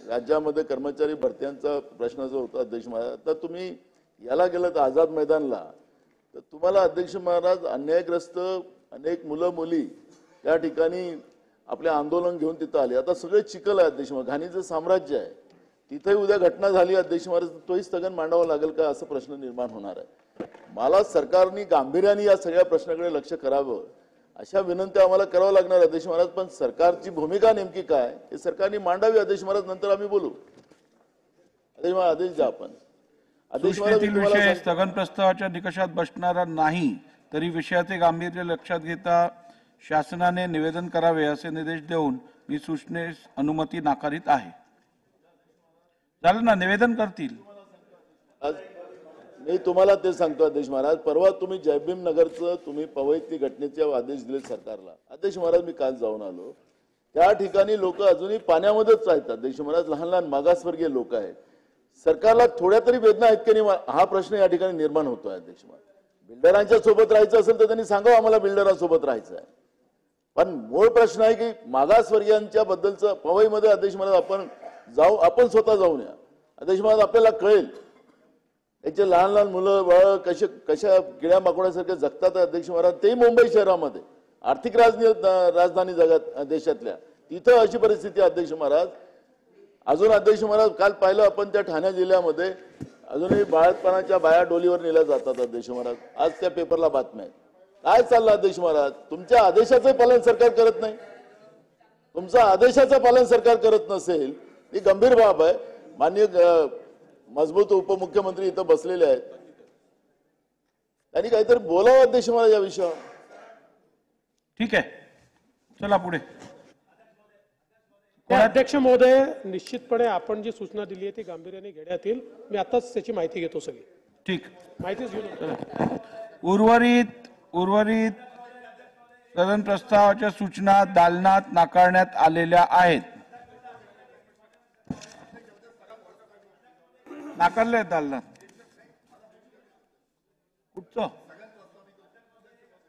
राज्यामध्ये कर्मचारी भरत्यांचा प्रश्न जो होता अध्यक्ष महाराज, तर तुम्ही याला गेलं तर आझाद मैदानला, तर तुम्हाला अध्यक्ष महाराज अन्यायग्रस्त अनेक मुलं मुली त्या ठिकाणी आपले आंदोलन घेऊन तिथं आले. आता सगळे चिखल आहे अध्यक्ष महाराज, घाणीचं साम्राज्य आहे. तिथे उद्या घटना झाली अध्यक्ष महाराज, तोही स्थगन मांडावं लागेल का असा प्रश्न निर्माण होणार आहे. मला सरकारने गांभीर्याने या सगळ्या प्रश्नाकडे लक्ष करावं अशा विनंती आम्हाला करावं लागणार अध्यक्ष महाराज. पण सरकारची भूमिका नेमकी काय हे सरकारने मांडावी अध्यक्ष महाराज, नंतर आम्ही बोलू. अध्यक्ष महाराज आदेश द्या आपण. अध्यक्ष महाराज, स्थगन प्रस्तावाच्या निकषात बसणारा नाही तरी विषयाचे गांभीर्य लक्षात घेता शासनाने निवेदन करावे असे निर्देश देऊन मी सूचनेस अनुमती नाकारीत आहे. झालं ना, निवेदन करतील. मी तुम्हाला ते सांगतो अध्यक्ष महाराज, परवा तुम्ही जयभीम नगरचं तुम्ही पवईतली घटनेचे आदेश दिले सरकारला. अध्यक्ष महाराज मी काल जाऊन आलो, त्या ठिकाणी लोक अजूनही पाण्यामध्येच आहेत अध्यक्ष महाराज, लहान लहान मागासवर्गीय लोक आहेत. सरकारला थोड्या तरी वेदना आहेत की नाही हा प्रश्न या ठिकाणी निर्माण होतोय अध्यक्ष महाराज. बिल्डरांच्या सोबत राहायचं असेल तर त्यांनी सांगावं आम्हाला बिल्डरांसोबत राहायचं आहे. पण मूळ प्रश्न आहे की मागासवर्गीयांच्या बद्दलचं पवईमध्ये अध्यक्ष महाराज आपण स्वतः जाऊन या अध्यक्ष महाराज, आपल्याला कळेल त्याचे लहान लहान मुलं बाळ कशा किड्या माकोड्यासारखे जगतात अध्यक्ष महाराज. तेही मुंबई शहरामध्ये आर्थिक राजधानी जगात देशातल्या तिथं अशी परिस्थिती अध्यक्ष महाराज. अजून अध्यक्ष महाराज काल पाहिलं आपण त्या ठाणे जिल्ह्यामध्ये अजूनही बाळातपणाच्या बाया डोलीवर नेल्या जातात अध्यक्ष महाराज. आज त्या पेपरला बातम्या आहेत. काय चाललं अध्यक्ष महाराज, तुमच्या आदेशाचं पालन सरकार करत नाही. तुमचं आदेशाचं पालन सरकार करत नसेल ही गंभीर बाब आहे. माननीय मजबूत उपमुख्यमंत्री इथं बसलेले आहेत, त्यांनी काहीतरी बोलावं अध्यक्ष महाराज या विषयावर. ठीक आहे, चला पुढे. अध्यक्ष महोदय, निश्चितपणे आपण जी सूचना दिली आहे ती गांभीर्याने घेण्यात येईल. मी आताच त्याची माहिती घेतो सगळी. ठीक, माहितीच घेऊन उर्वरित स्थगन प्रस्तावाच्या सूचना दालनात नाकारण्यात आलेल्या आहेत. नाकारले दालनात.